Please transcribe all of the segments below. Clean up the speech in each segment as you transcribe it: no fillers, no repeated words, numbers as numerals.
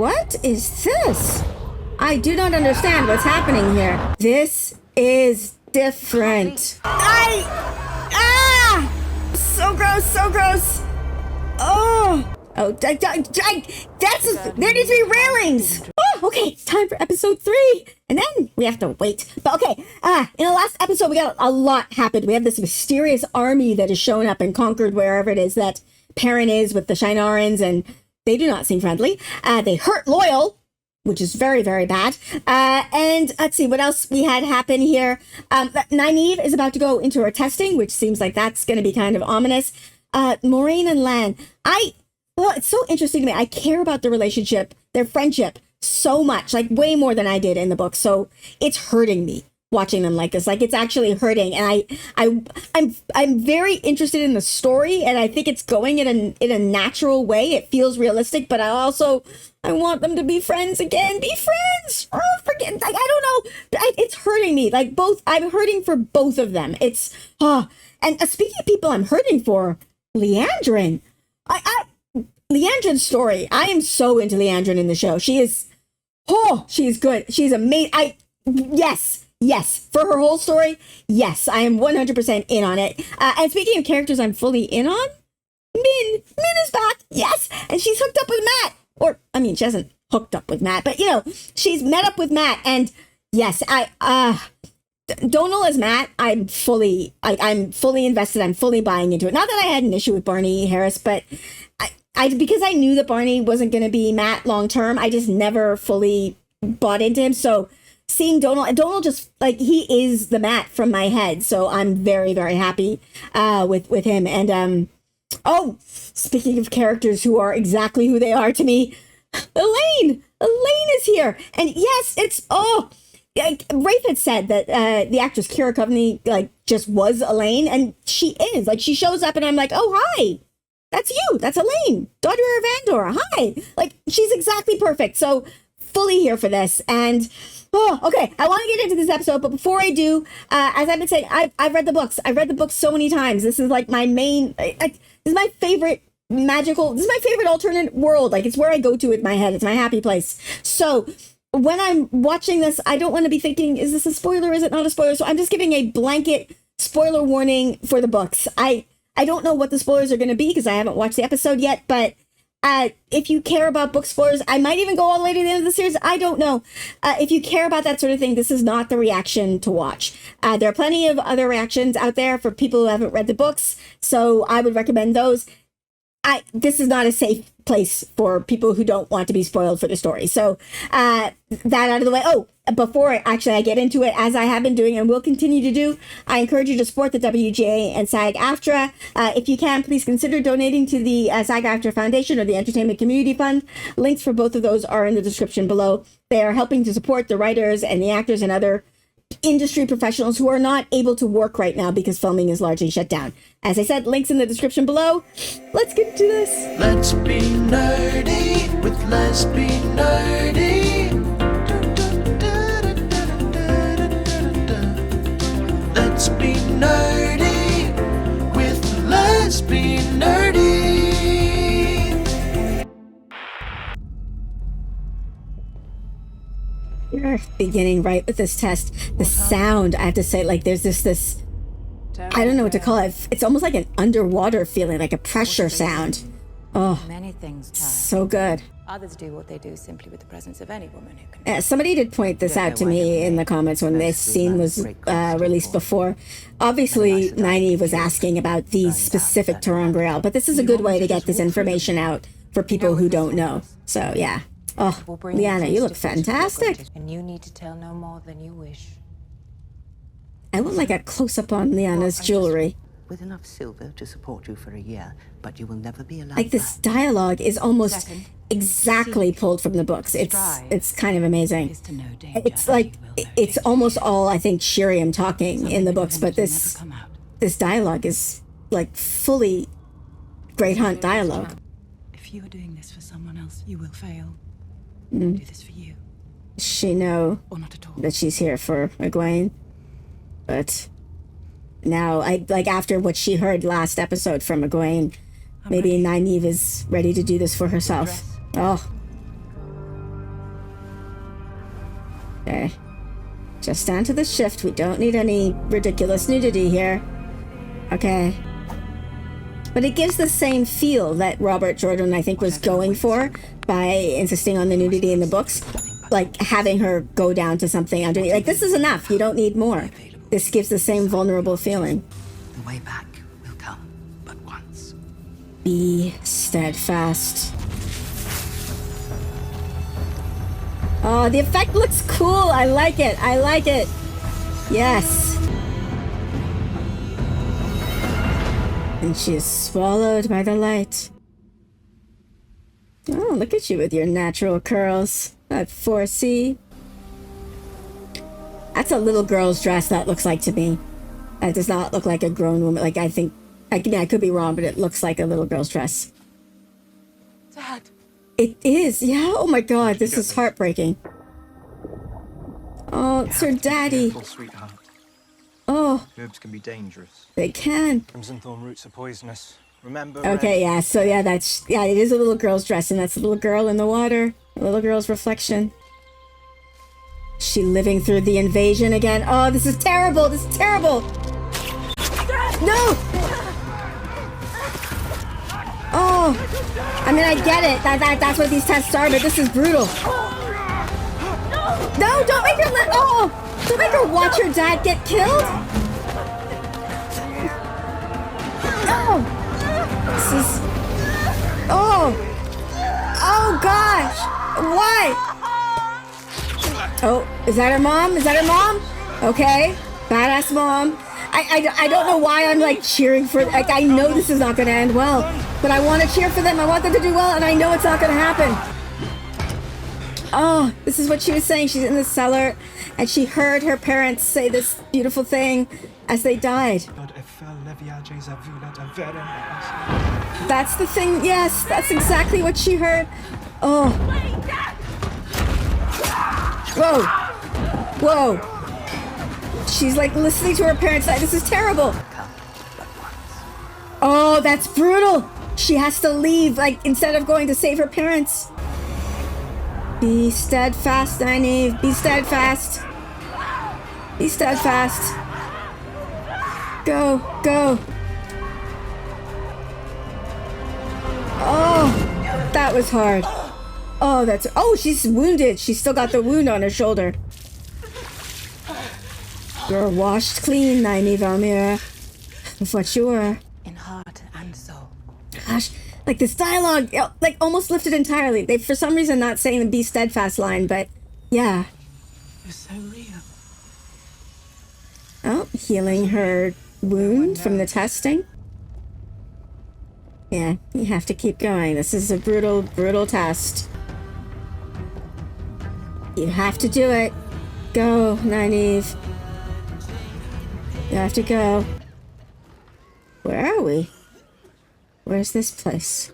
What is this? I do not understand what's happening here. This is different. So gross, so gross. Oh, there needs to be railings. Oh, okay, time for episode 3. And then we have to wait. But okay, in the last episode, we got a lot happened. We have this mysterious army that has shown up and conquered wherever it is that Perrin is with the Shienarans, and they do not seem friendly. They hurt Loyal, which is very, very bad. And let's see what else we had happen here. Nynaeve is about to go into her testing, which seems like that's going to be kind of ominous. Moraine and Lan, well, it's so interesting to me. I care about the relationship, their friendship, so much, like way more than I did in the book. So it's hurting me watching them like this. Like, it's actually hurting. And I'm very interested in the story, and I think it's going in a natural way. It feels realistic, but I want them to be friends again. Be friends. Forget. Like, I don't know. It's hurting me. Like, I'm hurting for both of them. It's and speaking of people I'm hurting for, Liandrin. Liandrin's story. I am so into Liandrin in the show. She is good. She's amazing. Yes, for her whole story, yes, I am 100% in on it. And speaking of characters I'm fully in on, Min is back, yes, and she's hooked up with Matt. Or, I mean, she hasn't hooked up with Matt, but, you know, she's met up with Matt, and yes, Donal as Matt, I'm fully invested, I'm fully buying into it. Not that I had an issue with Barney Harris, but because I knew that Barney wasn't going to be Matt long term, I just never fully bought into him, so seeing Donal just, like, he is the Matt from my head, so I'm very, very happy with him. And speaking of characters who are exactly who they are to me, Elaine is here, and yes, it's Rafe had said that the actress Keira Coveney just was Elaine, and she is. Like, she shows up, and I'm like, oh, hi, that's you, that's Elaine, daughter of Andor. Hi, like, she's exactly perfect. So fully here for this. And okay, I want to get into this episode, but before I do, as I've been saying, I've read the books. I've read the books so many times. This is like my main, this is my favorite this is my favorite alternate world. Like, it's where I go to with my head. It's my happy place. So when I'm watching this, I don't want to be thinking, is this a spoiler? Is it not a spoiler? So I'm just giving a blanket spoiler warning for the books. I don't know what the spoilers are going to be because I haven't watched the episode yet, but if you care about book spoilers, I might even go all the way to the end of the series. I don't know. If you care about that sort of thing, this is not the reaction to watch. There are plenty of other reactions out there for people who haven't read the books, so I would recommend those. This is not a safe place for people who don't want to be spoiled for the story. So that out of the way. Before I get into it, as I have been doing and will continue to do, I encourage you to support the WGA and SAG-AFTRA. If you can, please consider donating to the SAG-AFTRA Foundation or the Entertainment Community Fund. Links for both of those are in the description below. They are helping to support the writers and the actors and other industry professionals who are not able to work right now because filming is largely shut down. As I said, links in the description below. Let's get to this. Let's be nerdy with Let's Be Nerdy. Let's be nerdy with Let's Be Nerdy. We're beginning right with this test. The sound, I have to say, like, there's this I don't know what to call it. It's almost like an underwater feeling, like a pressure sound. Oh, many things so good. Others do what they do simply with the presence of any woman who can. Somebody did point this out to me in the comments when this scene was released before. Obviously, Nynaeve was asking about these specific ter'angreal, but this is a good way to get this information out for people who don't know. So, yeah. Oh, Liana, you look fantastic. And you need to tell no more than you wish. I want like a close-up on Liana's jewelry. With enough silver to support you for a year, but you will never be allowed. Like, this dialogue is almost exactly pulled from the books. It's kind of amazing. It's like it's almost all, I think, Shiriam talking in the books, but this dialogue is like fully Great Hunt dialogue. If you are doing this for someone else, you will fail. Do this for you. She know Or not at all. that she's here for Egwene, but now, after what she heard last episode from Egwene, maybe Nynaeve is ready to do this for herself. Oh. Okay. Just down to the shift. We don't need any ridiculous nudity here. Okay. But it gives the same feel that Robert Jordan, I think, was going for by insisting on the nudity in the books. Like, having her go down to something underneath. Like, this is enough. You don't need more. This gives the same vulnerable feeling. The way back will come but once. Be steadfast. Oh, the effect looks cool. I like it. I like it. Yes. And she is swallowed by the light. Oh, look at you with your natural curls. That 4C. That's a little girl's dress, that looks like to me. That does not look like a grown woman. Like, I think... I could be wrong, but it looks like a little girl's dress. Dad. It is, yeah. Oh my god, this is heartbreaking. Oh, it's her daddy. Careful, sweetheart. Oh, Herbs can be dangerous. they can. Crimson thorn roots are poisonous. Remember? Okay, yeah, so yeah, that's... Yeah, it is a little girl's dress, and that's a little girl in the water. A little girl's reflection. She living through the invasion again. Oh, this is terrible. This is terrible. No! Oh, I mean, I get it. That's what these tests are, but this is brutal. No, don't make her don't make her watch her dad get killed. No. This is... Oh gosh. Why? Oh, is that her mom? Is that her mom? Okay. Badass mom. I don't know why I'm like cheering for, like, I know this is not going to end well, but I want to cheer for them. I want them to do well, and I know it's not going to happen. Oh, this is what she was saying. She's in the cellar, and she heard her parents say this beautiful thing as they died. That's the thing. Yes, that's exactly what she heard. Oh. Whoa. Whoa. She's like listening to her parents say, this is terrible. Oh, that's brutal. She has to leave, like, instead of going to save her parents. Be steadfast, Nynaeve. Be steadfast. Be steadfast. Go, go. Oh, that was hard. Oh, that's... Oh, she's wounded. She's still got the wound on her shoulder. You're washed clean, Nynaeve Almira, of what you were. In heart and soul. Gosh, like this dialogue, like almost lifted entirely. They, for some reason, not saying the "be steadfast" line, but yeah. You're so real. Oh, healing her wound from the testing. Yeah, you have to keep going. This is a brutal, brutal test. You have to do it. Go, Nynaeve. You have to go. Where are we? Where's this place?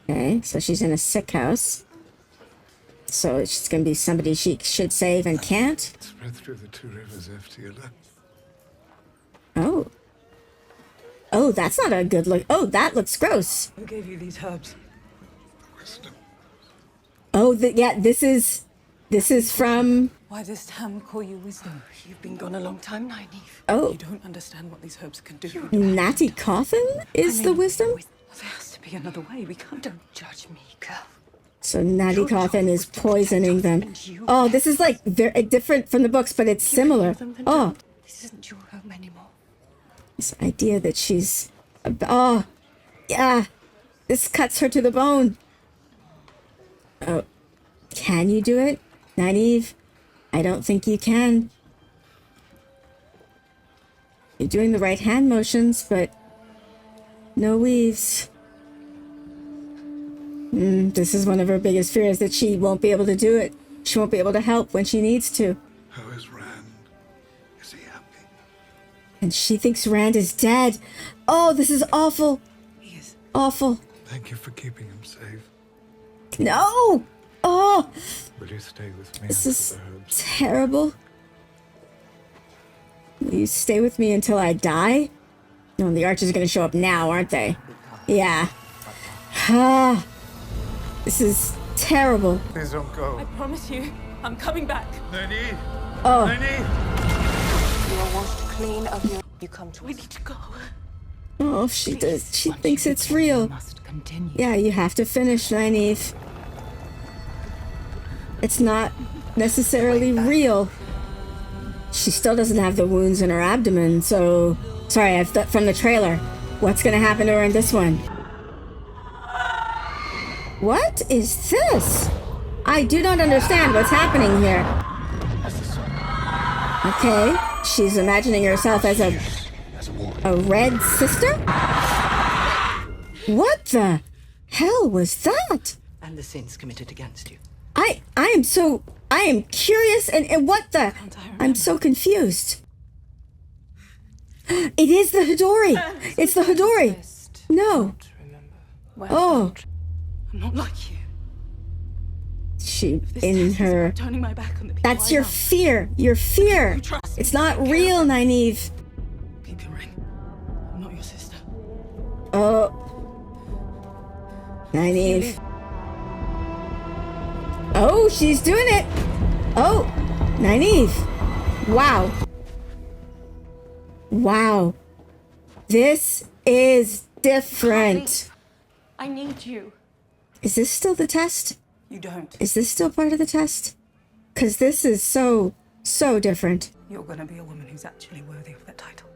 Okay, so she's in a sick house. So it's gonna be somebody she should save and can't. Spread through the two rivers after you left. Oh. Oh, that's not a good look. Oh, that looks gross. Who gave you these herbs? Wisdom. Oh, yeah, this is from... Why does Tam call you wisdom? You've been gone a long time, Nynaeve. Oh. You don't understand what these herbs can do. Natty Coffin is the wisdom? There has to be another way. We can't. Don't judge me, girl. So Natty Coffin is poisoning them. Oh, this is like very different from the books, but it's similar. Oh, This isn't your home anymore. this idea that she's... Oh, yeah. This cuts her to the bone. Oh, can you do it, Nynaeve? I don't think you can. You're doing the right hand motions, but no weaves. This is one of her biggest fears, that she won't be able to do it. She won't be able to help when she needs to. How is Rand? Is he happy? And she thinks Rand is dead. Oh, this is awful. He is. Awful. Thank you for keeping him safe. No! Oh! Will you stay with me This after is the herbs? terrible. Will you stay with me until I die? No, the archers are going to show up now, aren't they? Yeah. Ah. This is... Terrible. Please don't go. I promise you, I'm coming back. Nynaeve! Oh. Nynaeve! You are washed clean of your. You come to We us. need to go. Oh, she does. She Once thinks you it's begin, real. you must continue. Yeah, you have to finish, Nynaeve. It's not necessarily real. She still doesn't have the wounds in her abdomen, so... Sorry, from the trailer. What's gonna happen to her in this one? What is this? I do not understand what's happening here. Okay, she's imagining herself as a red sister? What the hell was that? And the sins committed against you. I am curious and what the? I'm so confused. It is the Hidori. It's the Hidori. No. Oh, I'm not like you. she This in test is her. about turning my back on the people That's I your love. fear. Your fear. You trust me It's to not take care real, of them. Nynaeve. Keep your ring. I'm not your sister. Oh, Nynaeve. Oh, she's doing it. Oh, Nynaeve. Wow. Wow. This is different. I need you. Is this still the test? You don't. Is this still part of the test? Because this is so different. You're gonna be a woman who's actually worthy of that title.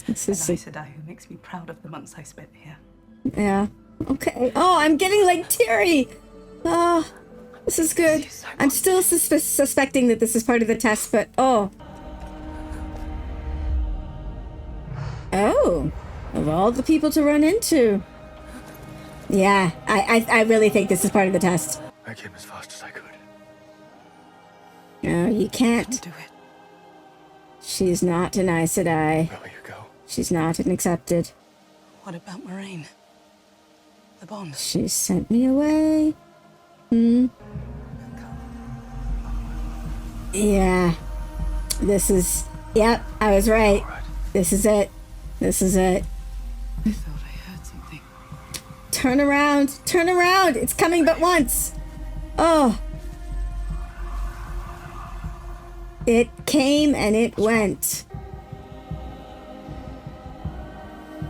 This An is, Aes Sedai who makes me proud of the months I spent here. yeah. Okay. Oh, I'm getting like teary. Oh, this is good. I'm still suspecting that this is part of the test, but oh. Oh, of all the people to run into. Yeah, I really think this is part of the test. I came as fast as I could. No, you can't. Do it. She's not an Aes Sedai. Where will you go? She's not an accepted. What about Moraine? The bond. She sent me away. Yeah. This is... Yep, I was right. This is it. This is it. I thought I heard something. Turn around. Turn around. It's coming but once. Oh. It came and it went.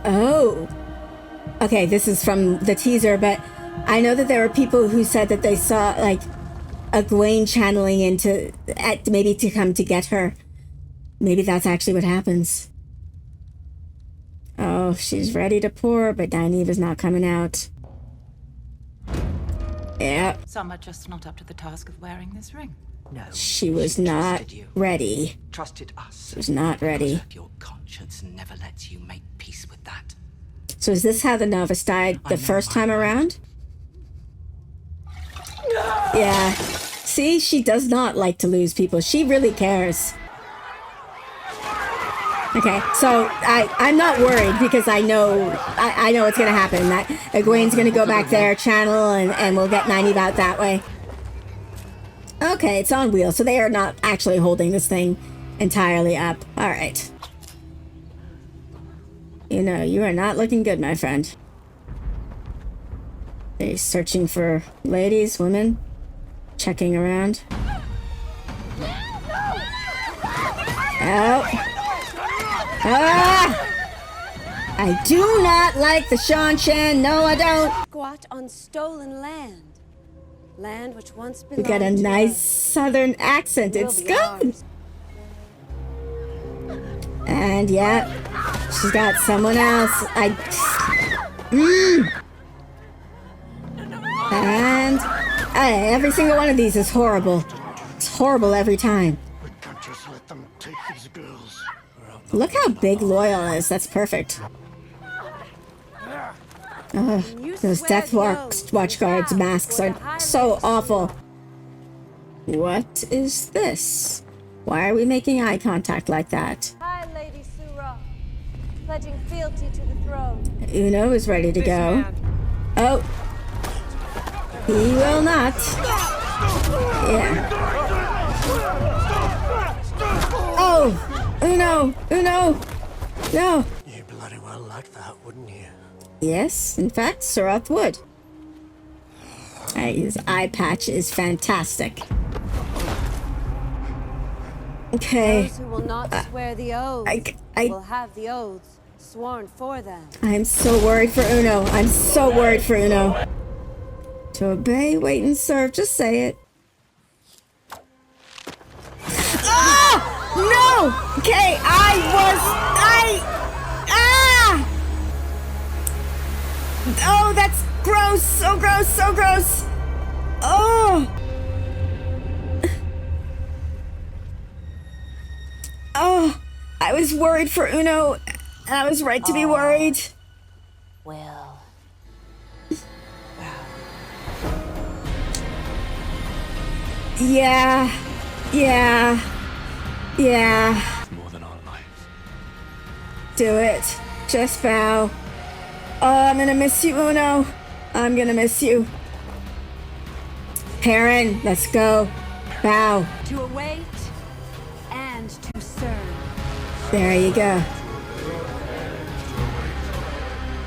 Oh. Okay, this is from the teaser, but I know that there were people who said that they saw, like, Egwene channeling maybe to come to get her. Maybe that's actually what happens. Oh, she's ready to pour, but Nynaeve is not coming out. Yeah, Some are just not up to the task of wearing this ring. No. she was not trusted you. ready. Trusted us. She was not ready. Because your conscience never lets you make peace with that. So is this how the novice died the first time around? Yeah. See, she does not like to lose people. She really cares. Okay, so I'm not worried because I know what's gonna happen. That Egwene's gonna go back there, channel, and we'll get Nynaeve out that way. Okay, it's on wheels, so they are not actually holding this thing entirely up. All right. You know, you are not looking good, my friend. They're searching for ladies, women, checking around. Oh. Ah! I do not like the Seanchan. No, I don't. Squat on stolen land. Land which once We belonged got a to nice us southern accent. will It's be good. ours. And yeah, she's got someone else. And every single one of these is horrible. It's horrible every time. We can't just let them take these girls. Look how big Loyal is. That's perfect. Ugh, You those swear Death the Watch, oath Watch you Guards vow masks for are the High so Lady awful. What is this? Why are we making eye contact like that? High Lady Surah, pledging fealty to the throne. Uno is ready to go. Oh. He will not. Yeah. Oh! Uno! Uno! No! You bloody well like that, wouldn't you? Yes, in fact, Surath would. His eye patch is fantastic. Okay. Those who will not swear the oaths will have the oaths sworn for them. I'm so worried for Uno. I'm so worried for Uno. To obey, wait, and serve. Just say it. Ah! No! Okay, Oh, that's gross. So gross, so gross. Oh! Oh, I was worried for Uno, and I was right to be worried. Well, Yeah. More than our lives. Do it. Just bow. Oh, I'm gonna miss you, Uno. I'm gonna miss you. Perrin, let's go. Bow. to await and to serve. There you go.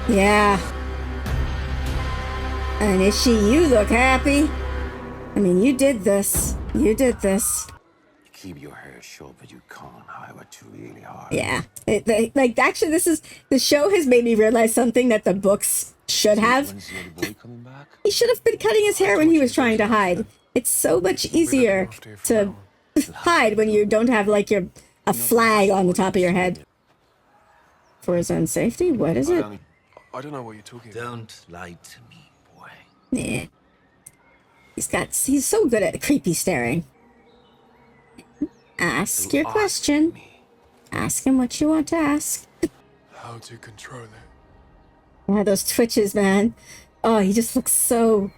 Yeah. And Ishi, you look happy. I mean, you did this. You did this. Keep your hair short, but you can't hide what you really are. Yeah. Actually, the show has made me realize something that the books should have. When's the other boy coming back? He should have been cutting his hair when he was trying to hide. It's so much easier to hide when you don't have like a flag on the top of your head. For his own safety? What is it? I don't know what you're talking about. Don't lie to me, boy. Nah. He's so good at creepy staring. Ask your question. Ask him what you want to ask. How to control it. Yeah, those twitches, man. Oh, he just looks so,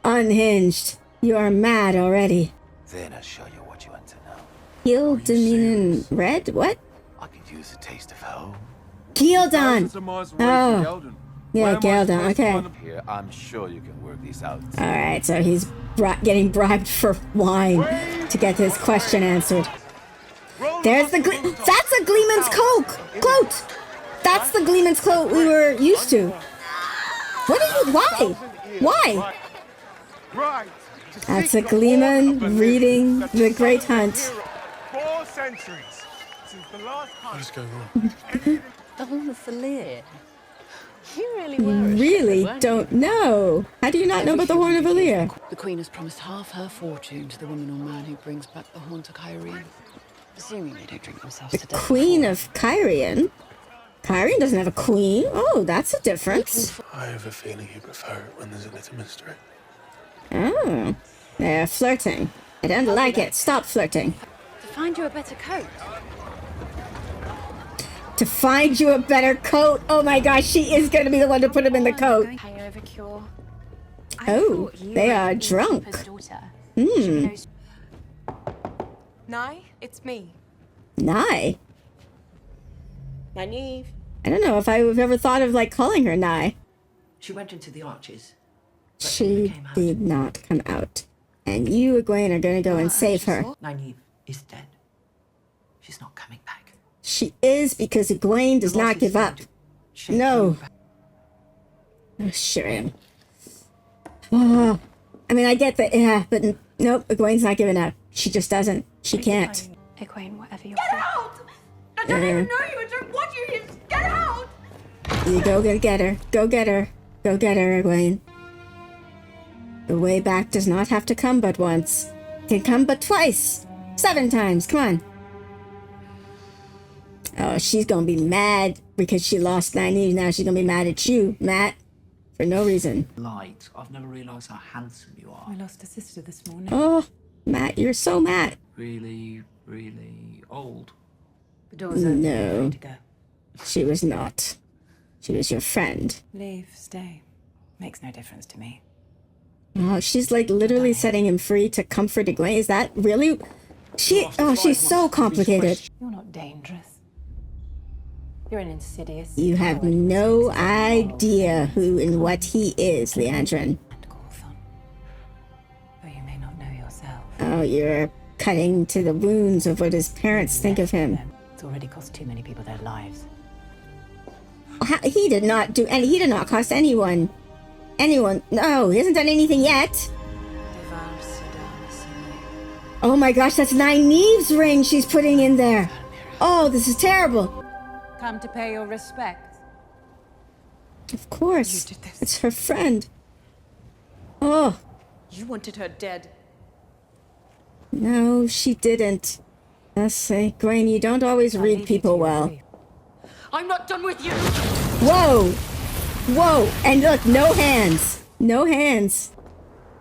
unhinged. You are mad already. Then I'll show you what you want to know. Heal, Dominion, red? What? I could use a taste of home. Gildan! Oh. Yeah, Gildan, okay. Here, I'm sure you can work these out. Alright, so he's getting bribed for wine to get his question answered. There's the that's a Gleeman's coat! That's the Gleeman's coat we were used to. What are you, why? Right. That's a Gleeman reading The Great Hunt. 4 centuries since the last hunt. What is going on? Oh, Valir. You really Really don't know. How do you not know about the Horn of Valir? The Queen has promised half her fortune to the woman or man who brings back the horn to Kyrene. Assuming they don't drink themselves to death. Queen of Kyrene? Kyrene doesn't have a queen. Oh, that's a difference. I have a feeling you prefer it when there's a little mystery. Oh, they're flirting. I don't like it. Stop flirting. To find you a better coat. To find you a better coat. Oh my gosh, she is going to be the one to put him in the coat. Hangover cure. Oh, they are drunk. Nye, it's me. Nye. Nynaeve. I don't know if I've ever thought of like calling her Nye. She went into the arches. She did not come out. And you, Egwene, are going to go and save her. Nynaeve is dead. She's not coming back. She is, because Egwene does not give up. No. Oh, sure am. Oh, I mean, I get that, yeah, but nope, Egwene's not giving up. She just doesn't. She can't. Egwene, whatever you're Get out! I don't even know you. I don't want you here. Just get out! You go get her. Go get her. Go get her, Egwene. The way back does not have to come but once. It can come but twice. 7 times. Come on. Oh, she's gonna be mad because she lost Nynaeve. Now she's gonna be mad at you, Matt, for no reason. Light. I've never realised how handsome you are. I lost a sister this morning. Oh, Matt, you're so mad. Really, really old. The door's open. No. Free to go. She was not. She was your friend. Leave, stay. Makes no difference to me. Oh, she's like literally setting him free to comfort Egwene. Is that really? She's so complicated. You're not dangerous. You're an insidious. You have no idea who and what he is, Leandrin. And Gorthon. Though you may not know yourself. Oh, you're cutting to the wounds of what his parents think of him. It's already cost too many people their lives. He did not do, and he did not cost anyone anyone. No, he hasn't done anything yet. Oh my gosh, that's Nynaeve's ring she's putting in there. Oh, this is terrible. Come to pay your respects. Of course. It's her friend. Oh. You wanted her dead. No, she didn't. Let's say, Gwen, you don't always read people well. I'm not done with you! Whoa! Whoa! And look, no hands. No hands.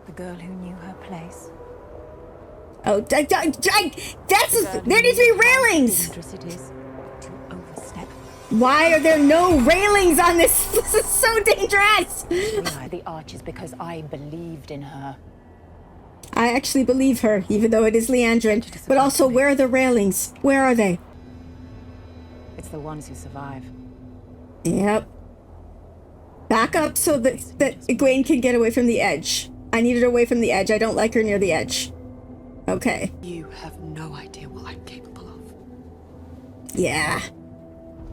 The girl who knew her place. Oh, that's... There needs to be railings! Dangerous it is to overstep. Why are there no railings on this? This is so dangerous! The arches because I believed in her. I actually believe her, even though it is Leandrin. But also, where are the railings? Where are they? It's the ones who survive. Yep. Back up so that Egwene can get away from the edge. I need her away from the edge. I don't like her near the edge. Okay. You have no idea what I'm capable of. Yeah.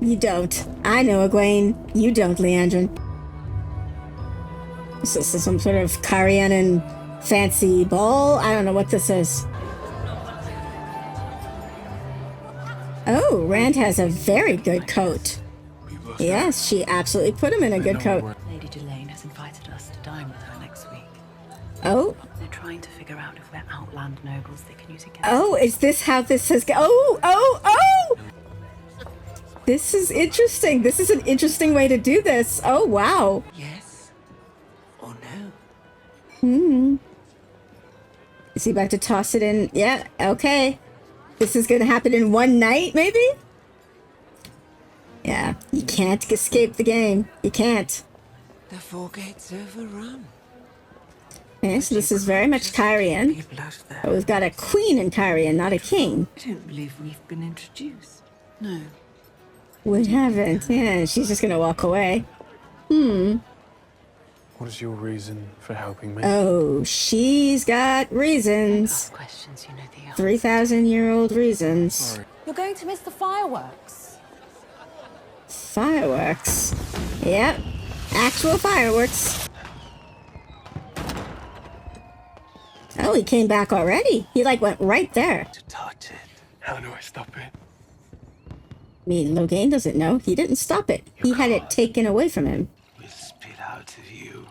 You don't. I know, Egwene. You don't, Leandrin. Is this some sort of Carianan fancy ball? I don't know what this is. Oh, Rand has a very good coat. Yes, she absolutely put him in a good coat. Lady Delane has invited us to dine with her next week. Oh. They're trying to figure out if we're outland nobles they can use against. Oh, is this how this has... Oh! This is interesting. This is an interesting way to do this. Oh, wow. Yes or no? Is he about to toss it in? Yeah, okay. This is going to happen in one night, maybe? Yeah, you can't escape the game. You can't. The four gates overrun. Okay, so this is very much Kyrian. People out there. But we've got a queen in Kyrian, not a king. I don't believe we've been introduced. No. We haven't. Yeah, she's just going to walk away. What is your reason for helping me? Oh, she's got reasons. Questions, you know the answer. 3,000-year-old reasons. Sorry. You're going to miss the fireworks. Fireworks. Yep. Actual fireworks. Oh, he came back already. He, like, went right there. To touch it. How do I stop it? I mean, Logain doesn't know. He didn't stop it. He had it taken away from him. Will spit out of you.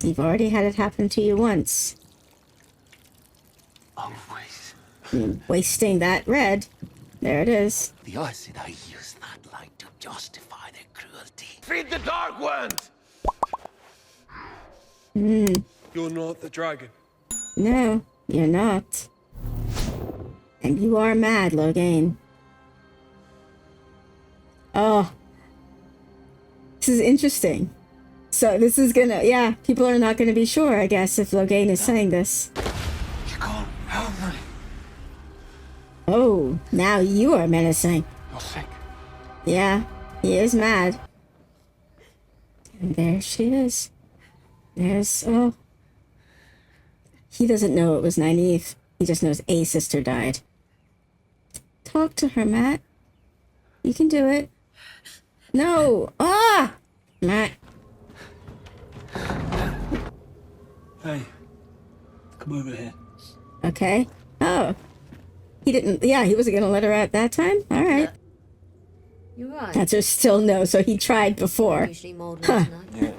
You've already had it happen to you once. Always. Wasting that red. There it is. The Arsena use that light to justify their cruelty. Feed the Dark Ones! You're not the dragon. No, you're not. And you are mad, Logain. Oh. This is interesting. So this is gonna, yeah, people are not gonna be sure, I guess, if Logain is saying this. You can't help me. Oh, now you are menacing. You're sick. Yeah, he is mad. And there she is. There's, oh. He doesn't know it was Nynaeve. He just knows a sister died. Talk to her, Matt. You can do it. No! Ah! Matt. Hey, come over here. Okay. Oh. He didn't, yeah, he wasn't gonna let her out that time? Alright. You're right. Answer still no, so he tried before. Usually more Huh. tonight.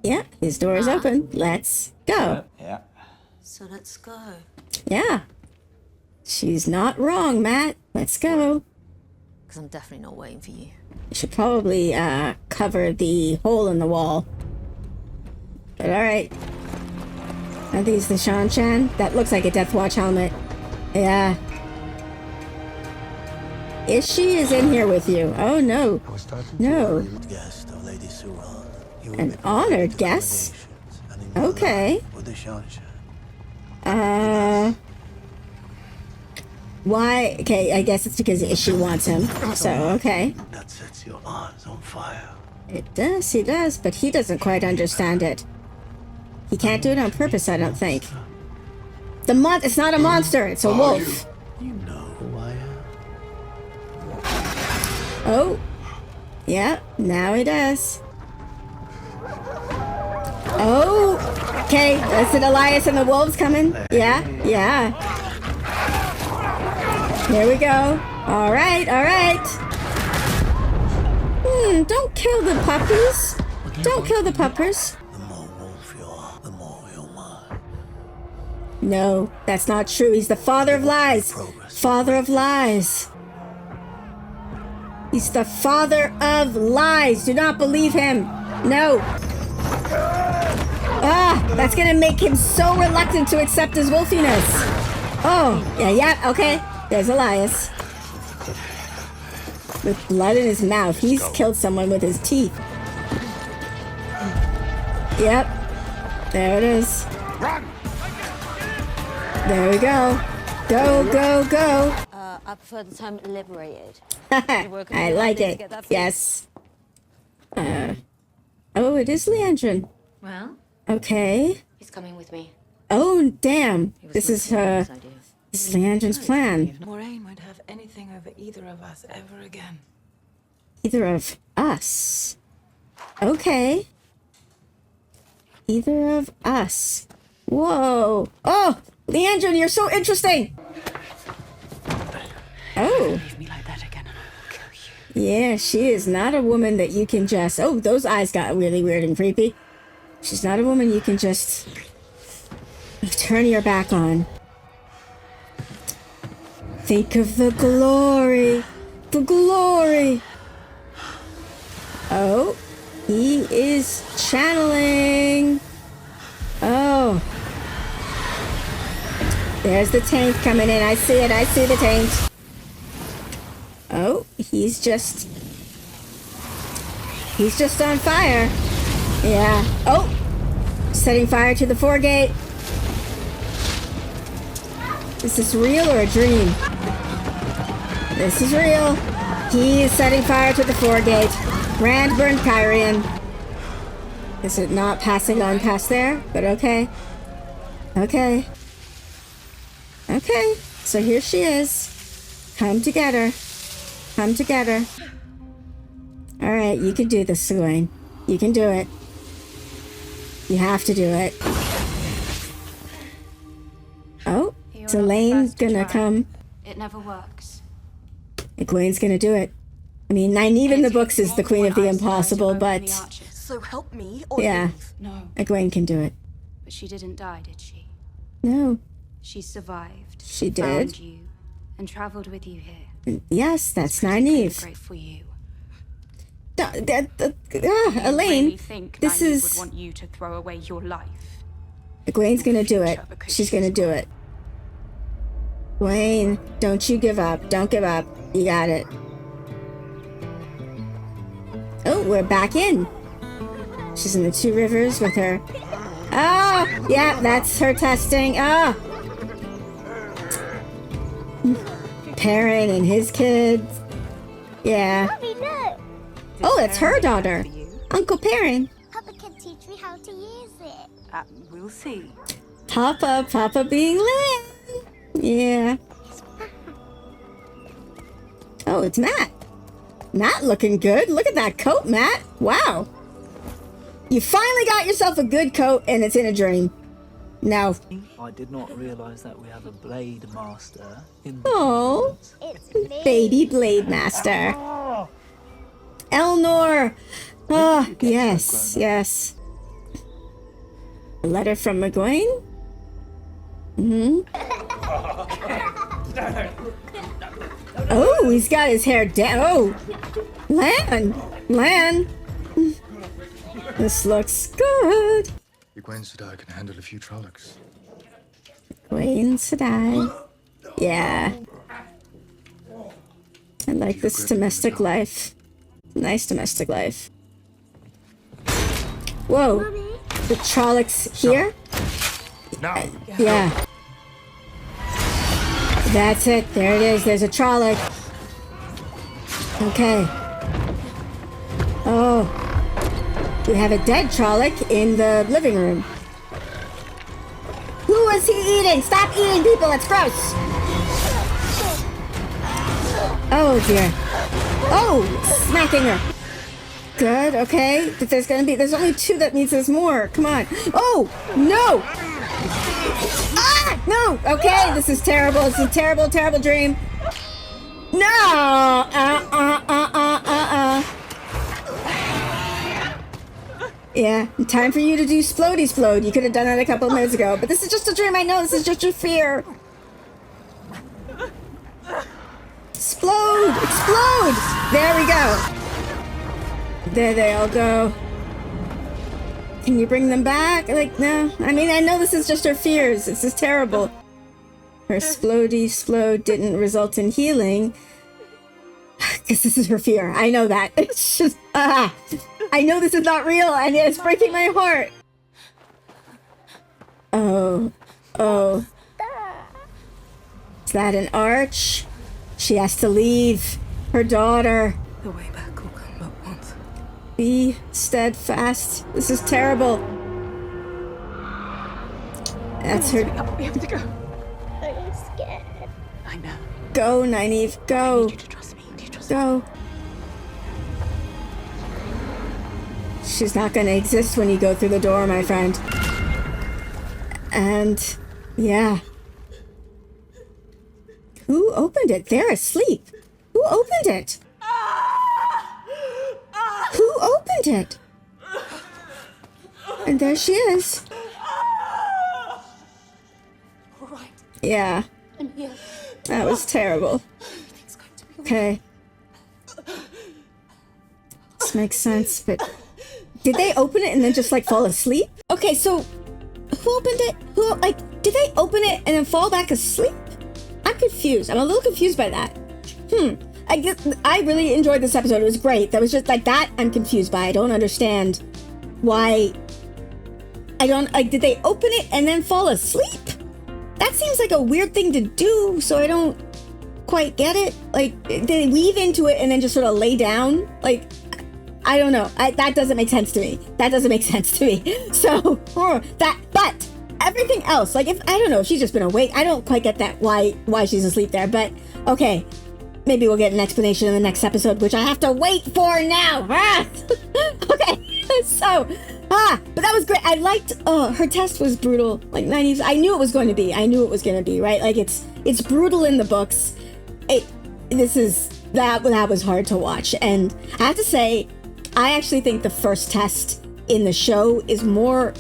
Yeah, his door is open. Let's go. So let's go. Yeah. She's not wrong, Matt. Let's go. Because I'm definitely not waiting for you. You should probably cover the hole in the wall. But alright. Are these the Seanchan? That looks like a Death Watch helmet. Yeah. She is in here with you. Oh no. No. Guest of Lady Suran. You will An be honored provided guest? accommodations and in Okay. love with the Seanchan. Why? Okay, I guess it's because she wants him. So, okay. That sets your arms on fire. It does, he does, but he doesn't quite understand it. He can't do it on purpose, I don't think. It's not a monster, it's a wolf. You know who I am. Oh. Yeah, now he does. Oh, okay. Is it Elias and the wolves coming? Yeah, yeah. Here we go. All right, all right. Don't kill the puppies. Don't kill the puppers. The more wolf you are, the more you're mine. No, that's not true. He's the father of lies. Father of lies. He's the father of lies. Do not believe him. No. That's gonna make him so reluctant to accept his wolfiness. Oh, yeah, okay. There's Elias. With blood in his mouth. He's killed someone with his teeth. Yep. There it is. Run! There we go. Go, go, go. I prefer the term liberated. I like it. Yes. Oh, it is Leandrin. Well, Okay. he's coming with me. Oh, damn. This is Leandrin's plan. Moraine won't have anything over either of us ever again. Either of us. Okay. Either of us. Whoa. Oh, Leandrin, you're so interesting. Oh. Leave me like that again and I will kill you. Yeah, she is not a woman that you can just... Oh, those eyes got really weird and creepy. She's not a woman you can just turn your back on. Think of the glory. The glory. Oh, he is channeling. Oh. There's the tank coming in. I see it. I see the tank. Oh, he's just on fire. Yeah. Oh, setting fire to the foregate. Is this real or a dream? This is real. He is setting fire to the foregate. Rand burned Kyrian. Is it not passing on past there? But okay. Okay. Okay. So here she is. Come together. Come together. Alright, you can do this, Egwene. You can do it. You have to do it. Oh, is Elaine gonna come? It never works. Egwene's gonna do it. I mean, Nynaeve in the books is the queen of the impossible, but... So help me or Yeah, leave. No, Egwene can do it. but she didn't die, did she? No, She survived. she Found did. you and traveled with you here. Yes, that's Nynaeve. Great for you. Elaine, Really think this Nynaeve is... would want you to throw away your life. Egwene's gonna do it. She's gonna do it. Egwene, don't you give up. Don't give up. You got it. Oh, we're back in. She's in the Two Rivers with her. Oh, yeah, that's her testing. Oh. Perrin and his kids. Yeah. Mommy, look! Oh, it's her daughter. Uncle Perrin. Papa can teach me how to use it. We'll see. Papa being Lan. Yeah. Oh, it's Matt. Matt looking good. Look at that coat, Matt. Wow. You finally got yourself a good coat and it's in a dream. No. I did not realize that we have a blade master in the Oh, It's me. baby blade master. Elnor. Oh, yes, yes. A letter from Egwene? Oh, he's got his hair down. Oh, Lan. This looks good. Egwene Sedai can handle a few Trollocs. Egwene Sedai. Yeah. I like this domestic life. Nice domestic life. Whoa. The Trollocs here? Now, Yeah. That's it. There it is. There's a Trolloc. Okay. Oh. We have a dead Trolloc in the living room. Who is he eating? Stop eating people. It's gross. Oh, dear. Oh, smacking her. Good, okay. But there's only 2 that means there's more. Come on. Oh, no! Ah, no! Okay, this is terrible. This is a terrible, terrible dream. No! Yeah, time for you to do Splody Splode. You could have done that a couple of minutes ago. But this is just a dream, I know. This is just your fear. Explode! Explode! There we go. There they all go. Can you bring them back? Like, no. I mean, I know this is just her fears. This is terrible. Her Splody Splode didn't result in healing. Because this is her fear. I know that. It's just, I know this is not real, and it's breaking my heart. Oh. Oh. Is that an arch? She has to leave. Her daughter. The way back will come but once. Be steadfast. This is terrible. That's her. We have to go. I'm scared. I know. Go, Nynaeve. Go. I need you to trust me. Do you trust Go. She's not gonna exist when you go through the door, my friend. And, yeah. Who opened it? They're asleep. Who opened it? Who opened it? And there she is. All right. Yeah. I'm here. That was terrible. Everything's going to be Okay. This makes sense, but did they open it and then just like fall asleep? Okay, so who opened it? Did they open it and then fall back asleep? I'm confused. I'm a little confused by that. I really enjoyed this episode. It was great. That was just like that I'm confused by. I don't understand why. Did they open it and then fall asleep? That seems like a weird thing to do, so I don't quite get it. Like, did they weave into it and then just sort of lay down? Like, I don't know. That doesn't make sense to me. That doesn't make sense to me. So, but everything else, like, I don't know if she's just been awake. I don't quite get that, why she's asleep there, but okay. Maybe we'll get an explanation in the next episode, which I have to wait for now. Okay, so, but that was great. I liked, her test was brutal. Like, Nynaeve's, I knew it was going to be, right? Like, it's brutal in the books. That was hard to watch. And I have to say, I actually think the first test in the show is more,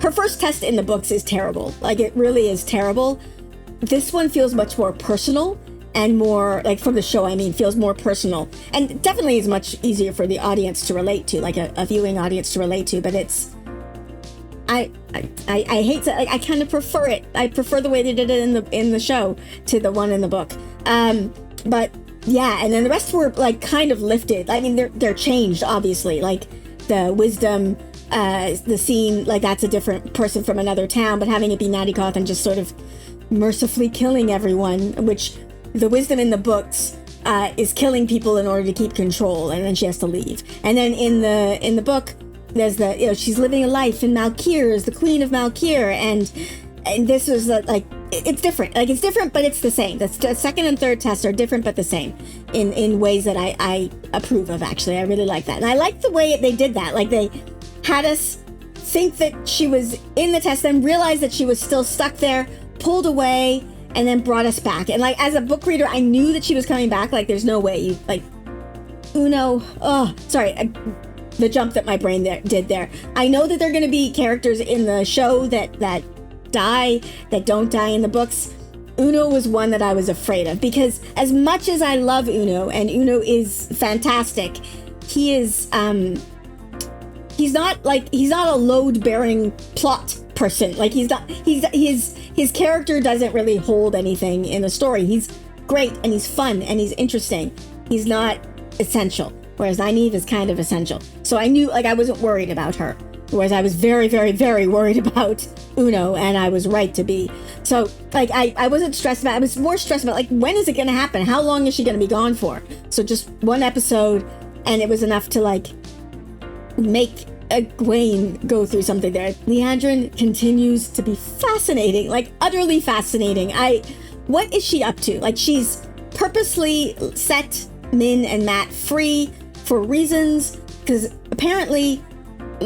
her first test in the books is terrible. Like, it really is terrible. This one feels much more personal and more, like, from the show, I mean, feels more personal. And definitely is much easier for the audience to relate to, like a viewing audience to relate to, but it's, I hate to, like, I kind of prefer it. I prefer the way they did it in the show to the one in the book. But yeah, and then the rest were, like, kind of lifted. I mean, they're changed, obviously, like the wisdom, the scene, like, that's a different person from another town, but having it be Natty Cawthon just sort of mercifully killing everyone, which the wisdom in the books is killing people in order to keep control, and then she has to leave. And then in the book, there's she's living a life in Malkir as the Queen of Malkir, and this was like, it's different. Like, it's different, but it's the same. The second and third tests are different, but the same in ways that I approve of. Actually, I really like that, and I like the way they did that. Like, they had us think that she was in the test, then realize that she was still stuck there, pulled away, and then brought us back. And, like, as a book reader, I knew that she was coming back. Like, there's no way you, like, Uno. Oh, sorry, the jump that my brain did there. I know that there are going to be characters in the show that die, that don't die in the books. Uno was one that I was afraid of, because as much as I love Uno, and Uno is fantastic, he is, he's not a load-bearing plot person. Like, his character doesn't really hold anything in the story. He's great, and he's fun, and he's interesting. He's not essential, whereas Nynaeve is kind of essential. So I knew, like, I wasn't worried about her, whereas I was very, very, very worried about Uno, and I was right to be. So, like, I wasn't stressed about it. I was more stressed about, like, when is it going to happen? How long is she going to be gone for? So just one episode, and it was enough to, like, make Egwene go through something there. Liandrin continues to be fascinating, like, utterly fascinating. What is she up to? Like, she's purposely set Min and Matt free for reasons, because apparently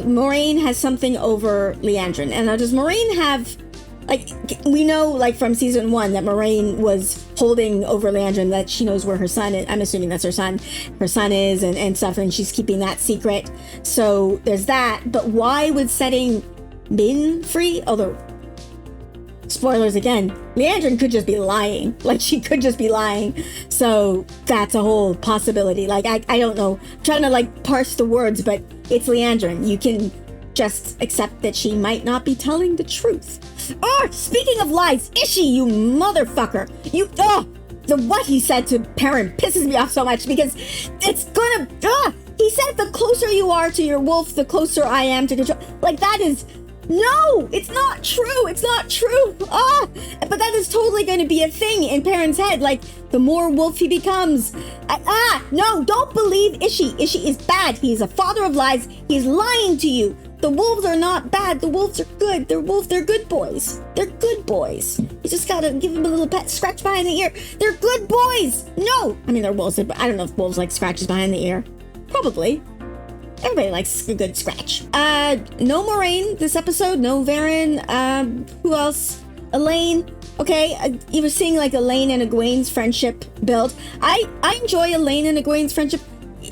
Moraine has something over Leandrin. And now does Moraine have, like, we know, like, from season 1 that Moraine was holding over Leandrin, that she knows where her son is. I'm assuming that's her son is and stuff, and she's keeping that secret. So there's that. But why would setting Min free? Although, spoilers again, Leandrin could just be lying. Like, she could just be lying. So that's a whole possibility. Like, I don't know. I'm trying to, like, parse the words, but it's Leandrin. You can just accept that she might not be telling the truth. Oh, speaking of lies, Ishi, you motherfucker. The what he said to Perrin pisses me off so much, because it's gonna, he said the closer you are to your wolf, the closer I am to control. Like, that is, no, it's not true. It's not true. But that is totally going to be a thing in Perrin's head. Like, the more wolf he becomes. No, don't believe Ishi. Ishi is bad. He's a father of lies. He's lying to you. The wolves are not bad. The wolves are good. They're good boys. They're good boys. You just gotta give them a little pet scratch behind the ear. They're good boys. No, I mean, they're wolves, but I don't know if wolves like scratches behind the ear. Probably. Everybody likes a good scratch. No Moraine this episode. No Varen. Who else? Elaine. Okay, you were seeing like Elaine and Egwene's friendship build. I enjoy Elaine and Egwene's friendship.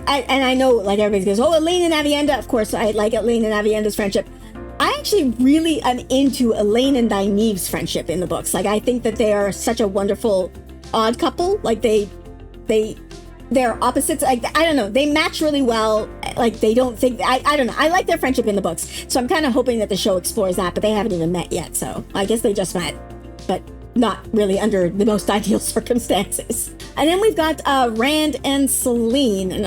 And I know, like, everybody goes, oh, Elaine and Avienda. Of course, I like Elaine and Avienda's friendship. I actually really am into Elaine and Nynaeve's friendship in the books. Like, I think that they are such a wonderful odd couple. Like, they're opposites. Like, I don't know. They match really well. Like, they don't think, I don't know. I like their friendship in the books. So I'm kind of hoping that the show explores that, but they haven't even met yet. So I guess they just met, but not really under the most ideal circumstances. And then we've got Rand and Selene. And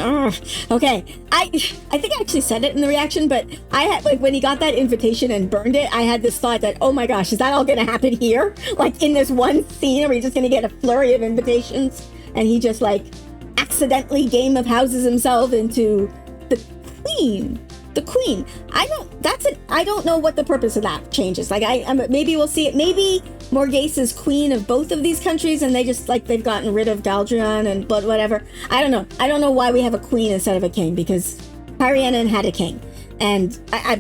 okay, I think I actually said it in the reaction, but I had, like, when he got that invitation and burned it, I had this thought that, oh my gosh, is that all gonna happen here? Like, in this one scene, are we just gonna get a flurry of invitations? And he just, like, accidentally Game of Houses himself into the queen. The queen. I don't know what the purpose of that changes. Like, maybe we'll see it. Maybe Morghese is queen of both of these countries, and they just, like, they've gotten rid of Galdrion and but whatever. I don't know. I don't know why we have a queen instead of a king, because Rhiannon had a king, and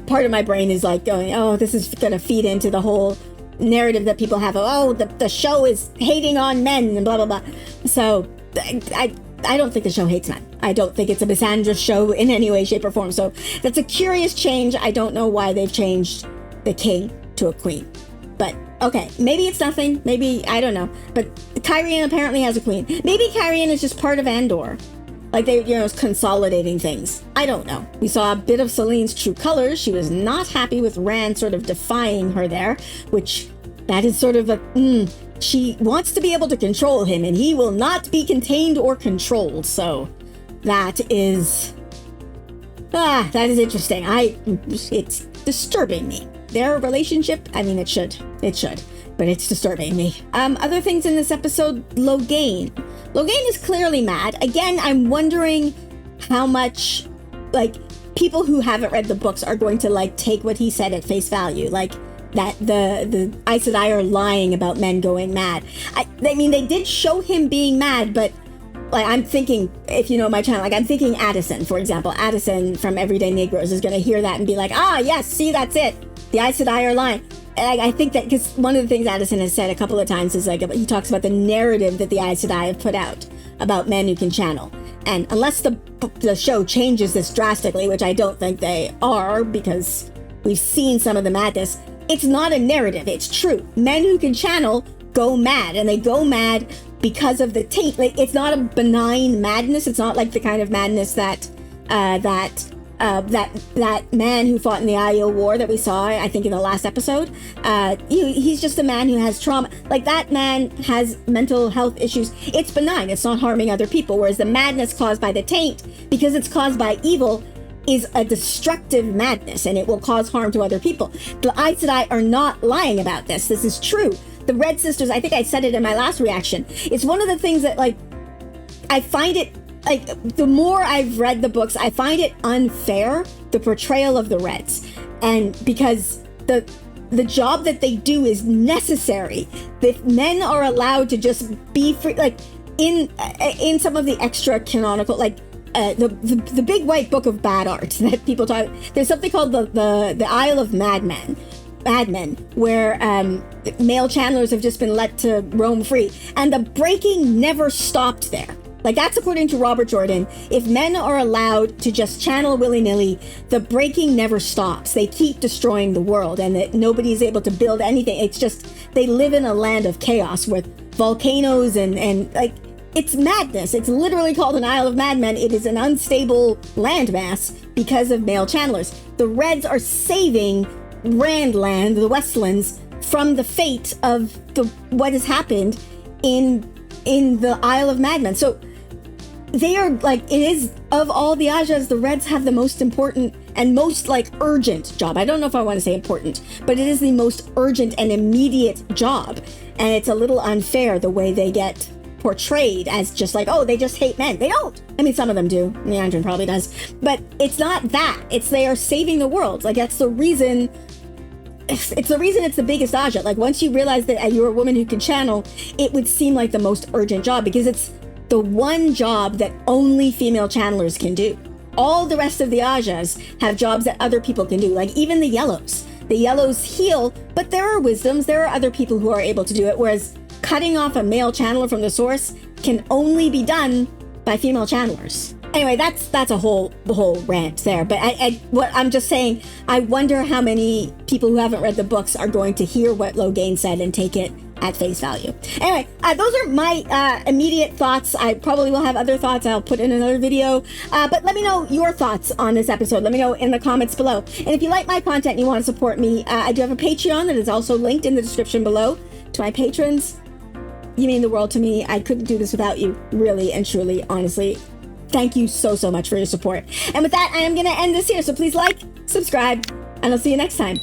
part of my brain is like going, oh, this is gonna feed into the whole narrative that people have. Oh, the show is hating on men and blah blah blah. So I don't think the show hates men. I don't think it's a misandrous show in any way, shape, or form. So that's a curious change. I don't know why they've changed the king to a queen. But, okay, maybe it's nothing. Maybe, I don't know. But Kyrian apparently has a queen. Maybe Kyrian is just part of Andor. Like, they, consolidating things. I don't know. We saw a bit of Selene's true colors. She was not happy with Rand sort of defying her there, which that is sort of a, she wants to be able to control him, and he will not be contained or controlled. So that is interesting. It's disturbing me. Their relationship, I mean, it should, but it's disturbing me. Other things in this episode, Logain is clearly mad. Again, I'm wondering how much, like, people who haven't read the books are going to, like, take what he said at face value. Like, that the Aes Sedai are lying about men going mad. I mean, they did show him being mad, but, like, I'm thinking, if you know my channel, like, I'm thinking Addison, for example. Addison from Everyday Negroes is going to hear that and be like, yes, see, that's it. The Aes Sedai are lying. And I think that, because one of the things Addison has said a couple of times is, like, he talks about the narrative that the Aes Sedai have put out about men who can channel. And unless the show changes this drastically, which I don't think they are, because we've seen some of the madness, it's not a narrative, it's true. Men who can channel go mad, and they go mad because of the taint. Like, it's not a benign madness. It's not like the kind of madness that man who fought in the Aiel War that we saw, I think, in the last episode. He's just a man who has trauma. Like, that man has mental health issues. It's benign. It's not harming other people. Whereas the madness caused by the taint, because it's caused by evil, is a destructive madness, and it will cause harm to other people. The Aes Sedai are not lying about this. This is true. The Red Sisters, I think I said it in my last reaction, it's one of the things that, like, I find it, like, the more I've read the books, I find it unfair, the portrayal of the Reds. And because the job that they do is necessary, that men are allowed to just be free, like, in some of the extra canonical, like, the big white book of bad art that people talk. There's something called the Isle of Madmen, where male channelers have just been let to roam free, and the breaking never stopped there. Like, that's according to Robert Jordan. If men are allowed to just channel willy-nilly, the breaking never stops. They keep destroying the world, and that nobody's able to build anything. It's just, they live in a land of chaos with volcanoes and like, it's madness. It's literally called an Isle of Madmen. It is an unstable landmass because of male channelers. The Reds are saving Randland, the Westlands, from the fate of what has happened in the Isle of Madmen. So they are like, it is, of all the Ajas, the Reds have the most important and most like urgent job. I don't know if I want to say important, but it is the most urgent and immediate job. And it's a little unfair the way they get portrayed as just like, oh, they just hate men. They don't. I mean, some of them do. Seanchan probably does. But it's not that. It's they are saving the world. Like, that's the reason. It's the reason it's the biggest Aja. Like, once you realize that you're a woman who can channel, it would seem like the most urgent job, because it's the one job that only female channelers can do. All the rest of the Ajas have jobs that other people can do, like even the Yellows. The Yellows heal, but there are wisdoms, there are other people who are able to do it, whereas cutting off a male channeler from the source can only be done by female channelers. Anyway, that's the whole rant there. But what I'm just saying, I wonder how many people who haven't read the books are going to hear what Logain said and take it at face value. Anyway, those are my immediate thoughts. I probably will have other thoughts I'll put in another video. But let me know your thoughts on this episode. Let me know in the comments below. And if you like my content and you want to support me, I do have a Patreon that is also linked in the description below. To my patrons, you mean the world to me. I couldn't do this without you, really and truly, honestly. Thank you so much for your support. And with that, I am going to end this here. So please like, subscribe, and I'll see you next time.